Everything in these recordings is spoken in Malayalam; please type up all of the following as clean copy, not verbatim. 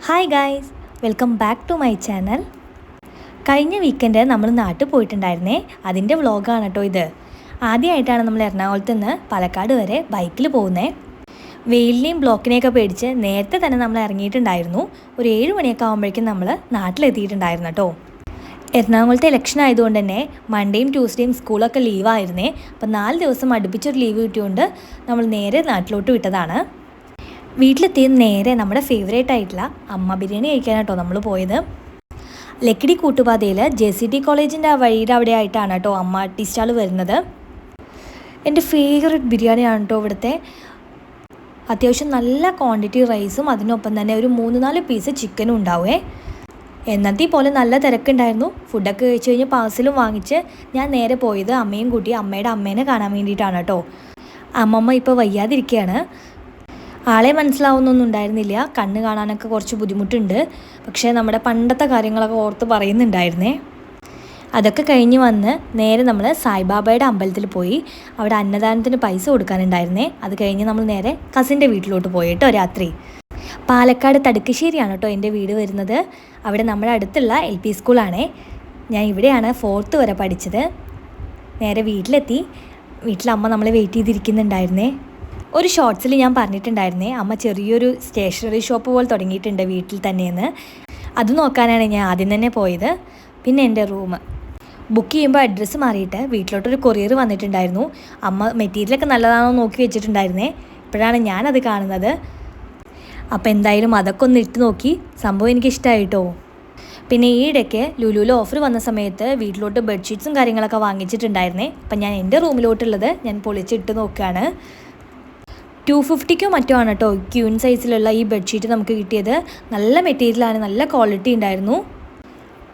Hi guys, welcome back to my channel. കഴിഞ്ഞ വീക്കെൻഡ് നമ്മൾ നാട്ടിൽ പോയിട്ടുണ്ടായിരുന്നേ, അതിൻ്റെ വ്ളോഗാണ് കേട്ടോ ഇത്. ആദ്യമായിട്ടാണ് നമ്മൾ എറണാകുളത്ത് നിന്ന് പാലക്കാട് വരെ ബൈക്കിൽ പോകുന്നത്. വെയിലിനെയും ബ്ലോക്കിനെയൊക്കെ പേടിച്ച് നേരത്തെ തന്നെ നമ്മൾ ഇറങ്ങിയിട്ടുണ്ടായിരുന്നു. ഒരു 7 മണിയൊക്കെ ആകുമ്പോഴേക്കും നമ്മൾ നാട്ടിലെത്തിയിട്ടുണ്ടായിരുന്നു കേട്ടോ. എറണാകുളത്തെ ഇലക്ഷൻ ആയതുകൊണ്ട് തന്നെ മൺഡേയും ട്യൂസ്ഡേയും സ്കൂളൊക്കെ ലീവായിരുന്നേ. അപ്പോൾ 4 ദിവസം അടുപ്പിച്ചൊരു ലീവ് കിട്ടിയോണ്ട് നമ്മൾ നേരെ നാട്ടിലോട്ട് വിട്ടതാണ്. വീട്ടിലെത്തിയ നേരെ നമ്മുടെ ഫേവറേറ്റ് ആയിട്ടുള്ള അമ്മ ബിരിയാണി കഴിക്കാനാട്ടോ നമ്മൾ പോയത്. ലക്കിടി കൂട്ടുപാതയിൽ JCT കോളേജിൻ്റെ ആ വഴിയുടെ അവിടെ ആയിട്ടാണ് കേട്ടോ അമ്മ ടീ സ്റ്റാൾ വരുന്നത്. എൻ്റെ ഫേവറേറ്റ് ബിരിയാണിയാണ് കേട്ടോ ഇവിടുത്തെ. അത്യാവശ്യം നല്ല ക്വാണ്ടിറ്റി റൈസും അതിനൊപ്പം തന്നെ ഒരു 3-4 പീസ് ചിക്കനും ഉണ്ടാവുമേ. എന്നത്തെ പോലെ നല്ല തിരക്കുണ്ടായിരുന്നു. ഫുഡൊക്കെ കഴിച്ച് കഴിഞ്ഞ് പാഴ്സലും വാങ്ങിച്ച് ഞാൻ നേരെ പോയത് അമ്മയും കൂട്ടി അമ്മയുടെ അമ്മേനെ കാണാൻ വേണ്ടിയിട്ടാണ് കേട്ടോ. അമ്മമ്മ ഇപ്പോൾ വയ്യാതിരിക്കുകയാണ്. ആളെ മനസ്സിലാവുന്നൊന്നും ഉണ്ടായിരുന്നില്ല. കണ്ണ് കാണാനൊക്കെ കുറച്ച് ബുദ്ധിമുട്ടുണ്ട്. പക്ഷേ നമ്മുടെ പണ്ടത്തെ കാര്യങ്ങളൊക്കെ ഓർത്ത് പറയുന്നുണ്ടായിരുന്നേ. അതൊക്കെ കഴിഞ്ഞ് വന്ന് നേരെ നമ്മൾ സായിബാബയുടെ അമ്പലത്തിൽ പോയി. അവിടെ അന്നദാനത്തിന് പൈസ കൊടുക്കാനുണ്ടായിരുന്നേ. അത് കഴിഞ്ഞ് നമ്മൾ നേരെ കസിൻ്റെ വീട്ടിലോട്ട് പോയി കേട്ടോ രാത്രി. പാലക്കാട് തടുക്കശ്ശേരിയാണ് കേട്ടോ എൻ്റെ വീട് വരുന്നത്. അവിടെ നമ്മുടെ അടുത്തുള്ള LP സ്കൂളാണേ. ഞാൻ ഇവിടെയാണ് 4th വരെ പഠിച്ചത്. നേരെ വീട്ടിലെത്തി. വീട്ടിലമ്മ നമ്മളെ വെയിറ്റ് ചെയ്തിരിക്കുന്നുണ്ടായിരുന്നേ. ഒരു ഷോർട്സിൽ ഞാൻ പറഞ്ഞിട്ടുണ്ടായിരുന്നേ, അമ്മ ചെറിയൊരു സ്റ്റേഷനറി ഷോപ്പ് പോലെ തുടങ്ങിയിട്ടുണ്ട് വീട്ടിൽ തന്നെയെന്ന്. അത് നോക്കാനാണ് ഞാൻ ആദ്യം തന്നെ പോയത്. പിന്നെ എൻ്റെ റൂം ബുക്ക് ചെയ്യുമ്പോൾ അഡ്രസ്സ് മാറിയിട്ട് വീട്ടിലോട്ടൊരു കൊറിയർ വന്നിട്ടുണ്ടായിരുന്നു. അമ്മ മെറ്റീരിയലൊക്കെ നല്ലതാണോ നോക്കി വെച്ചിട്ടുണ്ടായിരുന്നേ. ഇപ്പോഴാണ് ഞാനത് കാണുന്നത്. അപ്പോൾ എന്തായാലും അതൊക്കെ ഒന്ന് ഇട്ട് നോക്കി. സംഭവം എനിക്കിഷ്ടമായിട്ടോ. പിന്നെ ഈ ഇടയ്ക്ക് ലുലുവിൽ ഓഫർ വന്ന സമയത്ത് വീട്ടിലോട്ട് ബെഡ്ഷീറ്റ്സും കാര്യങ്ങളൊക്കെ വാങ്ങിച്ചിട്ടുണ്ടായിരുന്നേ. അപ്പം ഞാൻ എൻ്റെ റൂമിലോട്ടുള്ളത് ഞാൻ പൊളിച്ചിട്ട് നോക്കുകയാണ്. 250 മറ്റോ ആണ് കേട്ടോ ക്യൂൻ സൈസിലുള്ള ഈ ബെഡ്ഷീറ്റ് നമുക്ക് കിട്ടിയത്. നല്ല മെറ്റീരിയലാണ്, നല്ല ക്വാളിറ്റി ഉണ്ടായിരുന്നു.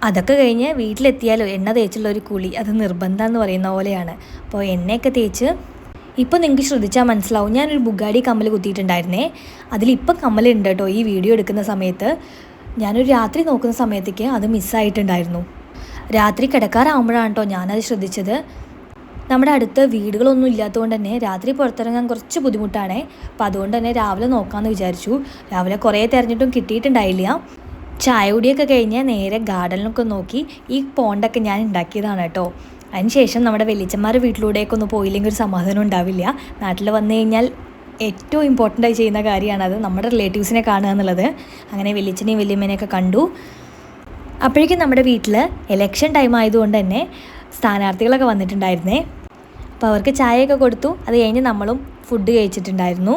അതൊക്കെ കഴിഞ്ഞ് വീട്ടിലെത്തിയാലോ എണ്ണ തേച്ചുള്ള ഒരു കുളി അത് നിർബന്ധമെന്ന് പറയുന്ന പോലെയാണ്. അപ്പോൾ എണ്ണയൊക്കെ തേച്ച് ഇപ്പോൾ നിങ്ങൾക്ക് ശ്രദ്ധിച്ചാൽ മനസ്സിലാവും, ഞാനൊരു ബുഗാഡി കമ്മൽ കുത്തിയിട്ടുണ്ടായിരുന്നേ. അതിലിപ്പം കമ്മലുണ്ട് കേട്ടോ. ഈ വീഡിയോ എടുക്കുന്ന സമയത്ത് ഞാനൊരു രാത്രി നോക്കുന്ന സമയത്തേക്ക് അത് മിസ്സായിട്ടുണ്ടായിരുന്നു. രാത്രി കിടക്കാറാകുമ്പോഴാണ് കേട്ടോ ഞാനത് ശ്രദ്ധിച്ചത്. നമ്മുടെ അടുത്ത് വീടുകളൊന്നും ഇല്ലാത്തതുകൊണ്ട് തന്നെ രാത്രി പുറത്തിറങ്ങാൻ കുറച്ച് ബുദ്ധിമുട്ടാണ്. അപ്പോൾ അതുകൊണ്ട് തന്നെ രാവിലെ നോക്കാമെന്ന് വിചാരിച്ചു. രാവിലെ കുറേ തിരഞ്ഞിട്ടും കിട്ടിയിട്ടുണ്ടായില്ല. ചായ കുടിയൊക്കെ കഴിഞ്ഞ് നേരെ ഗാർഡനിലൊക്കെ നോക്കി. ഈ പോണ്ടൊക്കെ ഞാൻ ഉണ്ടാക്കിയതാണ് കേട്ടോ. അതിനുശേഷം നമ്മുടെ വലിയച്ഛന്മാരുടെ വീട്ടിലൂടെയൊക്കെ ഒന്ന് പോയില്ലെങ്കിൽ ഒരു സമാധാനം ഉണ്ടാവില്ല. നാട്ടിൽ വന്നു കഴിഞ്ഞാൽ ഏറ്റവും ഇമ്പോർട്ടൻ്റായി ചെയ്യുന്ന കാര്യമാണത്, നമ്മുടെ റിലേറ്റീവ്സിനെ കാണുക എന്നുള്ളത്. അങ്ങനെ വലിയച്ഛനെയും വലിയമ്മേനെയൊക്കെ കണ്ടു. അപ്പോഴേക്കും നമ്മുടെ വീട്ടിൽ ഇലക്ഷൻ ടൈം ആയതുകൊണ്ട് തന്നെ സ്ഥാനാർത്ഥികളൊക്കെ വന്നിട്ടുണ്ടായിരുന്നേ. അപ്പോൾ അവർക്ക് ചായയൊക്കെ കൊടുത്തു. അത് കഴിഞ്ഞ് നമ്മളും ഫുഡ് കഴിച്ചിട്ടുണ്ടായിരുന്നു.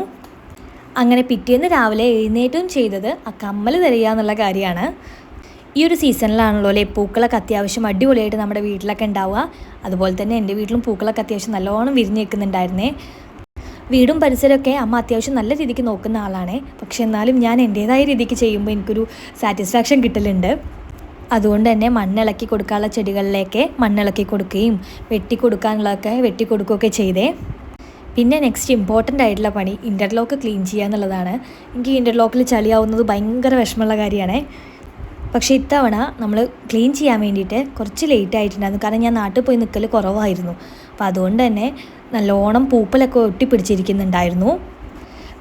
അങ്ങനെ പിറ്റേന്ന് രാവിലെ എഴുന്നേറ്റും ചെയ്തത് ആ കമ്മൽ തരിക എന്നുള്ള കാര്യമാണ്. ഈ ഒരു സീസണിലാണല്ലോ അല്ലേ പൂക്കളൊക്കെ അത്യാവശ്യം അടിപൊളിയായിട്ട് നമ്മുടെ വീട്ടിലൊക്കെ ഉണ്ടാവുക. അതുപോലെ തന്നെ എൻ്റെ വീട്ടിലും പൂക്കളൊക്കെ അത്യാവശ്യം നല്ലോണം വിരിഞ്ഞ് നിൽക്കുന്നുണ്ടായിരുന്നേ. വീടും പരിസരമൊക്കെ അമ്മ അത്യാവശ്യം നല്ല രീതിക്ക് നോക്കുന്ന ആളാണ്. പക്ഷെ എന്നാലും ഞാൻ എൻ്റേതായ രീതിക്ക് ചെയ്യുമ്പോൾ എനിക്കൊരു സാറ്റിസ്ഫാക്ഷൻ കിട്ടലുണ്ട്. അതുകൊണ്ട് തന്നെ മണ്ണിളക്കി കൊടുക്കാനുള്ള ചെടികളിലേക്ക് മണ്ണിളക്കി കൊടുക്കുകയും വെട്ടിക്കൊടുക്കാനുള്ളതൊക്കെ വെട്ടിക്കൊടുക്കുകയൊക്കെ ചെയ്തേ. പിന്നെ നെക്സ്റ്റ് ഇമ്പോർട്ടൻ്റ് ആയിട്ടുള്ള പണി ഇൻ്റർലോക്ക് ക്ലീൻ ചെയ്യുക എന്നുള്ളതാണ്. എനിക്ക് ഇൻ്റർലോക്കിൽ ചളിയാവുന്നത് ഭയങ്കര വിഷമമുള്ള കാര്യമാണ്. പക്ഷേ ഇത്തവണ നമ്മൾ ക്ലീൻ ചെയ്യാൻ വേണ്ടിയിട്ട് കുറച്ച് ലേറ്റ് ആയിട്ടുണ്ടായിരുന്നു. കാരണം ഞാൻ നാട്ടിൽ പോയി നിൽക്കൽ കുറവായിരുന്നു. അപ്പോൾ അതുകൊണ്ട് തന്നെ നല്ലോണം പൂപ്പലൊക്കെ ഒട്ടിപ്പിടിച്ചിരിക്കുന്നുണ്ടായിരുന്നു.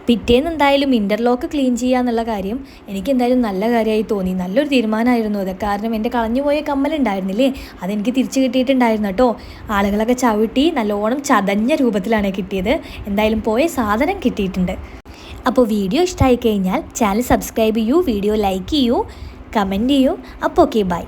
പിറ്റേന്ന് എന്തായാലും ഇൻ്റർലോക്ക് ക്ലീൻ ചെയ്യുക എന്നുള്ള കാര്യം എനിക്കെന്തായാലും നല്ല കാര്യമായി തോന്നി. നല്ലൊരു തീരുമാനമായിരുന്നു അത്. കാരണം എൻ്റെ കളഞ്ഞുപോയ കമ്മലുണ്ടായിരുന്നില്ലേ, അതെനിക്ക് തിരിച്ചു കിട്ടിയിട്ടുണ്ടായിരുന്നു കേട്ടോ. ആളുകളൊക്കെ ചവിട്ടി നല്ലോണം ചതഞ്ഞ രൂപത്തിലാണ് കിട്ടിയത്. എന്തായാലും പോയ സാധനം കിട്ടിയിട്ടുണ്ട്. അപ്പോൾ വീഡിയോ ഇഷ്ടമായി കഴിഞ്ഞാൽ ചാനൽ സബ്സ്ക്രൈബ് ചെയ്യൂ, വീഡിയോ ലൈക്ക് ചെയ്യൂ, കമൻറ്റ് ചെയ്യൂ. അപ്പോൾ ഓക്കെ, ബൈ.